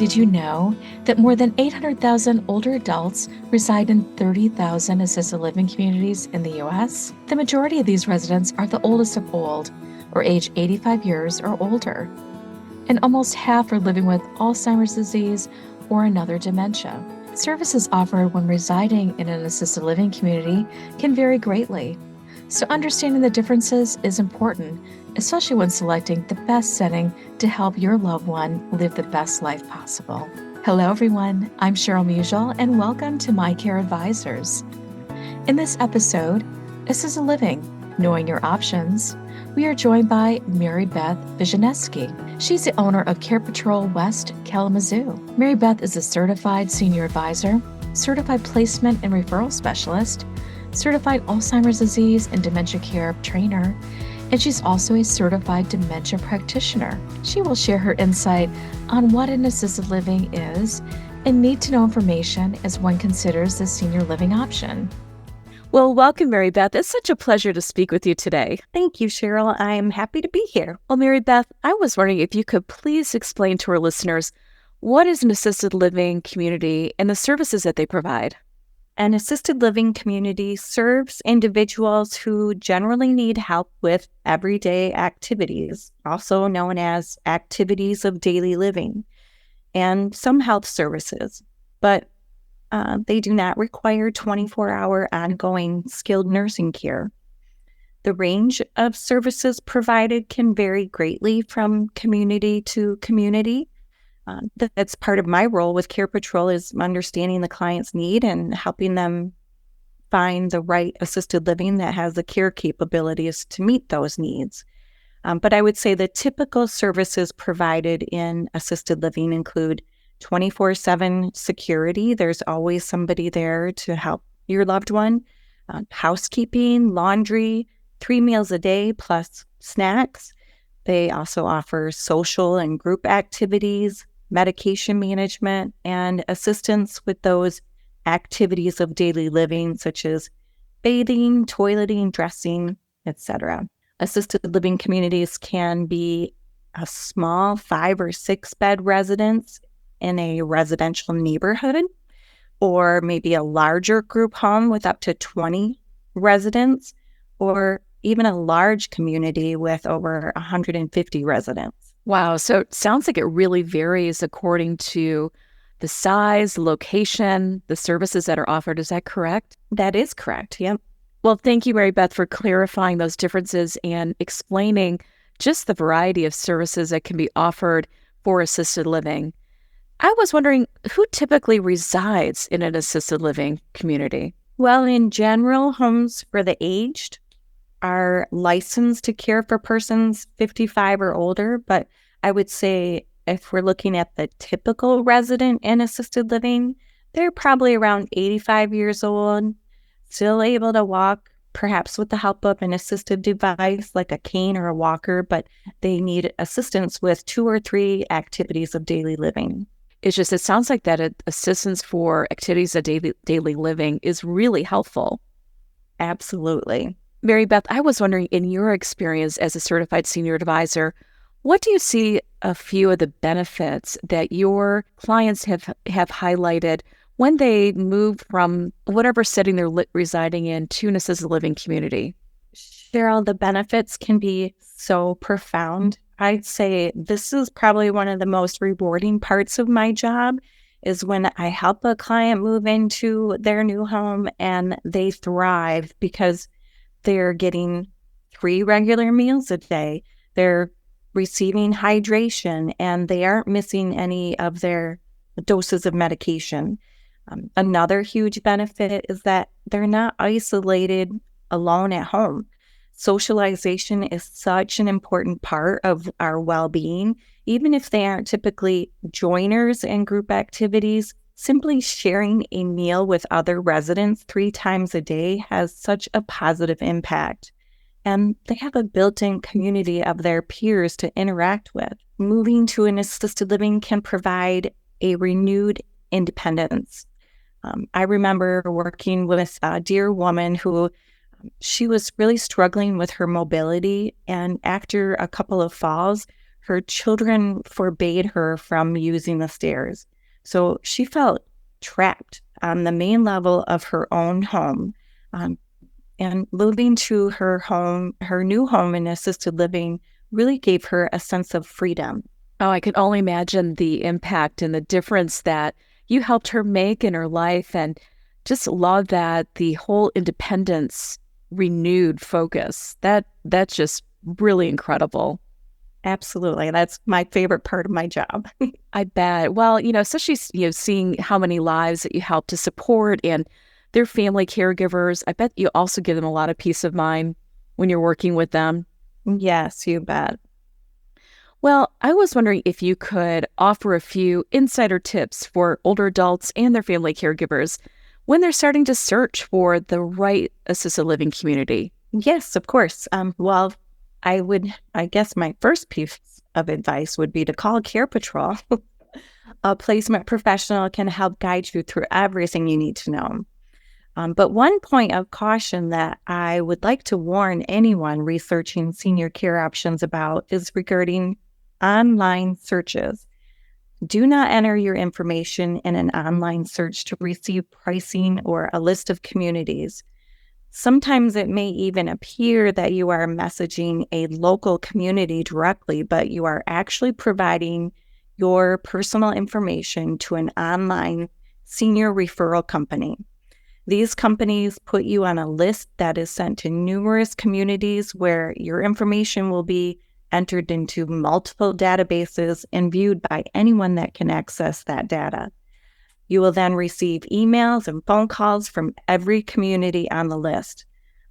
Did you know that more than 800,000 older adults reside in 30,000 assisted living communities in the U.S.? The majority of these residents are the oldest of old, or age 85 years or older, and almost half are living with Alzheimer's disease or another dementia. Services offered when residing in an assisted living community can vary greatly, so understanding the differences is important, especially when selecting the best setting to help your loved one live the best life possible. Hello everyone, I'm Cheryl Musial and welcome to My Care Advisors. In this episode, Assisted Living, Knowing Your Options, we are joined by Mary Beth Visniski. She's the owner of Care Patrol West Kalamazoo. Mary Beth is a certified senior advisor, certified placement and referral specialist, certified Alzheimer's disease and dementia care trainer, and she's also a certified dementia practitioner. She will share her insight on what an assisted living is and need-to-know information as one considers the senior living option. Well, welcome, Mary Beth. It's such a pleasure to speak with you today. Thank you, Cheryl. I am happy to be here. Well, Mary Beth, I was wondering if you could please explain to our listeners what is an assisted living community and the services that they provide. An assisted living community serves individuals who generally need help with everyday activities, also known as activities of daily living, and some health services, but they do not require 24-hour ongoing skilled nursing care. The range of services provided can vary greatly from community to community. That's part of my role with Care Patrol, is understanding the client's need and helping them find the right assisted living that has the care capabilities to meet those needs. But I would say the typical services provided in assisted living include 24/7 security. There's always somebody there to help your loved one. Housekeeping, laundry, 3 meals a day plus snacks. They also offer social and group activities, medication management, and assistance with those activities of daily living, such as bathing, toileting, dressing, etc. Assisted living communities can be a small 5 or 6 bed residence in a residential neighborhood, or maybe a larger group home with up to 20 residents, or even a large community with over 150 residents. Wow. So it sounds like it really varies according to the size, the location, the services that are offered. Is that correct? That is correct. Yep. Well, thank you, Mary Beth, for clarifying those differences and explaining just the variety of services that can be offered for assisted living. I was wondering, who typically resides in an assisted living community? Well, in general, homes for the aged are licensed to care for persons 55 or older, but I would say if we're looking at the typical resident in assisted living, they're probably around 85 years old, still able to walk, perhaps with the help of an assistive device like a cane or a walker, but they need assistance with 2 or 3 activities of daily living. It sounds like that assistance for activities of daily living is really helpful. Absolutely. Mary Beth, I was wondering, in your experience as a certified senior advisor, what do you see a few of the benefits that your clients have highlighted when they move from whatever setting they're residing in to an assisted living community? Cheryl, the benefits can be so profound. I'd say this is probably one of the most rewarding parts of my job, is when I help a client move into their new home and they thrive because they're getting 3 regular meals a day. They're receiving hydration and they aren't missing any of their doses of medication. Another huge benefit is that they're not isolated alone at home. Socialization is such an important part of our well-being. Even if they aren't typically joiners in group activities, simply sharing a meal with other residents 3 times a day has such a positive impact. And they have a built-in community of their peers to interact with. Moving to an assisted living can provide a renewed independence. I remember working with a dear woman who she was really struggling with her mobility, and after a couple of falls, her children forbade her from using the stairs. So she felt trapped on the main level of her own home. And moving to her new home in assisted living really gave her a sense of freedom. Oh, I can only imagine the impact and the difference that you helped her make in her life, and just love that the whole independence, renewed focus. That's just really incredible. Absolutely. That's my favorite part of my job. I bet. Well, especially, seeing how many lives that you help to support and their family caregivers, I bet you also give them a lot of peace of mind when you're working with them. Yes, you bet. Well, I was wondering if you could offer a few insider tips for older adults and their family caregivers when they're starting to search for the right assisted living community. Yes, of course. Well, I guess my first piece of advice would be to call Care Patrol. A placement professional can help guide you through everything you need to know. But one point of caution that I would like to warn anyone researching senior care options about is regarding online searches. Do not enter your information in an online search to receive pricing or a list of communities. Sometimes it may even appear that you are messaging a local community directly, but you are actually providing your personal information to an online senior referral company. These companies put you on a list that is sent to numerous communities where your information will be entered into multiple databases and viewed by anyone that can access that data. You will then receive emails and phone calls from every community on the list.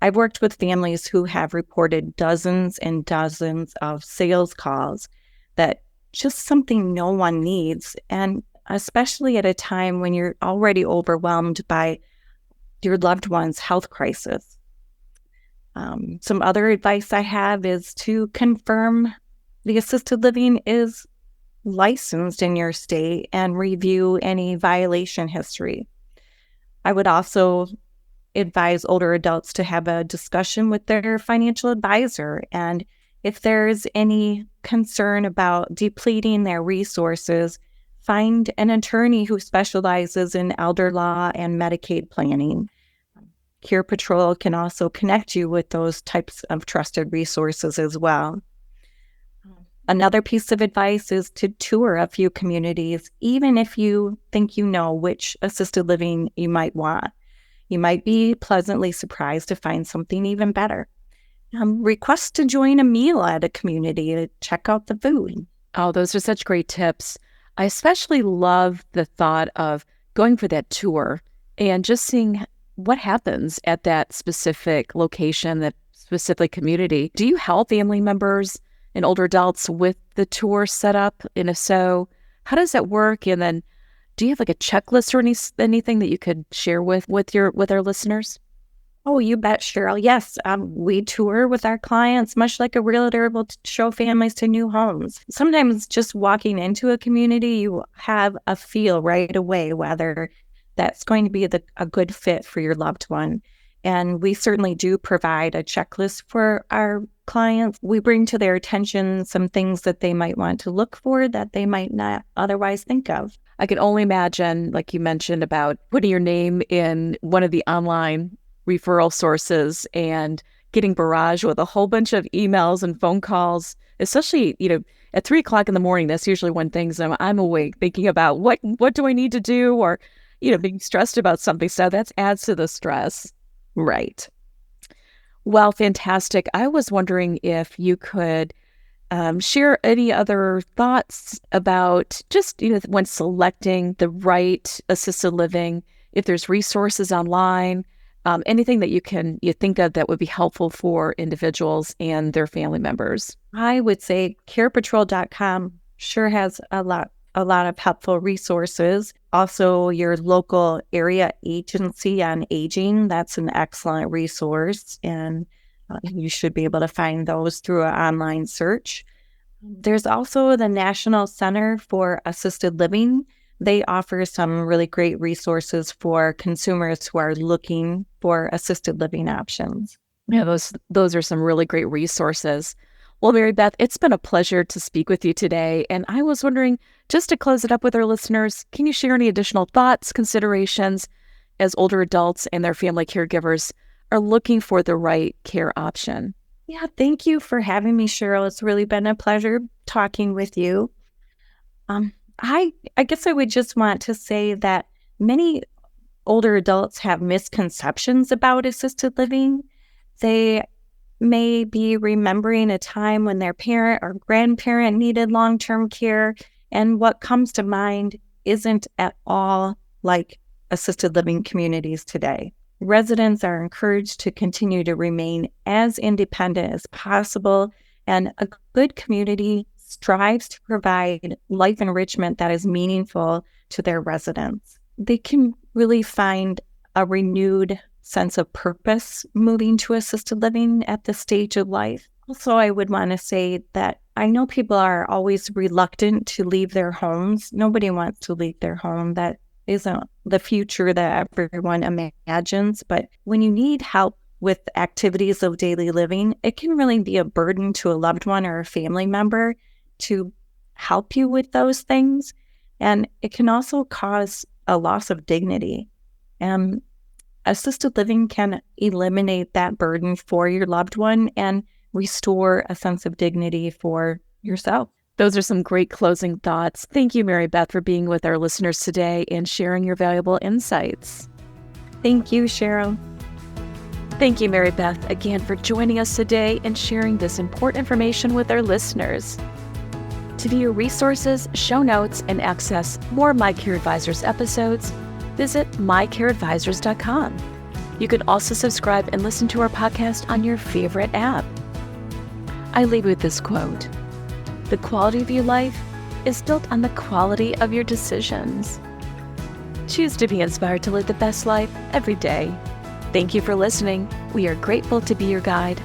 I've worked with families who have reported dozens and dozens of sales calls that just something no one needs, and especially at a time when you're already overwhelmed by your loved one's health crisis. Some other advice I have is to confirm the assisted living is licensed in your state and review any violation history. I would also advise older adults to have a discussion with their financial advisor. And if there's any concern about depleting their resources, find an attorney who specializes in elder law and Medicaid planning. Care Patrol can also connect you with those types of trusted resources as well. Another piece of advice is to tour a few communities, even if you think you know which assisted living you might want. You might be pleasantly surprised to find something even better. Request to join a meal at a community to check out the food. Oh, those are such great tips. I especially love the thought of going for that tour and just seeing what happens at that specific location, that specific community. Do you help family members and older adults with the tour setup? And if so, how does that work? And then do you have like a checklist or anything that you could share with our listeners? Oh, you bet, Cheryl. Yes, we tour with our clients, much like a realtor will show families to new homes. Sometimes just walking into a community, you have a feel right away whether that's going to be a good fit for your loved one. And we certainly do provide a checklist for our clients. We bring to their attention some things that they might want to look for that they might not otherwise think of. I can only imagine, like you mentioned, about putting your name in one of the online referral sources and getting barraged with a whole bunch of emails and phone calls, especially, at 3:00 in the morning. That's usually when I'm awake thinking about what do I need to do, or, being stressed about something. So that adds to the stress. Right. Well, fantastic. I was wondering if you could share any other thoughts about just, when selecting the right assisted living, if there's resources online, anything that you think of that would be helpful for individuals and their family members. I would say carepatrol.com sure has a lot of helpful resources. Also, your local area agency on aging, that's an excellent resource, and you should be able to find those through an online search. There's also the National Center for Assisted Living. They offer some really great resources for consumers who are looking for assisted living options. Yeah, those are some really great resources. Well, Mary Beth, it's been a pleasure to speak with you today. And I was wondering, just to close it up with our listeners, can you share any additional thoughts, considerations as older adults and their family caregivers are looking for the right care option? Yeah, thank you for having me, Cheryl. It's really been a pleasure talking with you. I guess I would just want to say that many older adults have misconceptions about assisted living. They may be remembering a time when their parent or grandparent needed long-term care, and what comes to mind isn't at all like assisted living communities today. Residents are encouraged to continue to remain as independent as possible, and a good community strives to provide life enrichment that is meaningful to their residents. They can really find a renewed sense of purpose moving to assisted living at this stage of life. Also, I would want to say that I know people are always reluctant to leave their homes. Nobody wants to leave their home. That isn't the future that everyone imagines. But when you need help with activities of daily living, it can really be a burden to a loved one or a family member to help you with those things. And it can also cause a loss of dignity. And assisted living can eliminate that burden for your loved one and restore a sense of dignity for yourself. Those are some great closing thoughts. Thank you, Mary Beth, for being with our listeners today and sharing your valuable insights. Thank you, Cheryl. Thank you, Mary Beth, again for joining us today and sharing this important information with our listeners. To view resources, show notes, and access more My Care Advisors episodes, visit mycareadvisors.com. You can also subscribe and listen to our podcast on your favorite app. I leave you with this quote: "The quality of your life is built on the quality of your decisions." Choose to be inspired to live the best life every day. Thank you for listening. We are grateful to be your guide.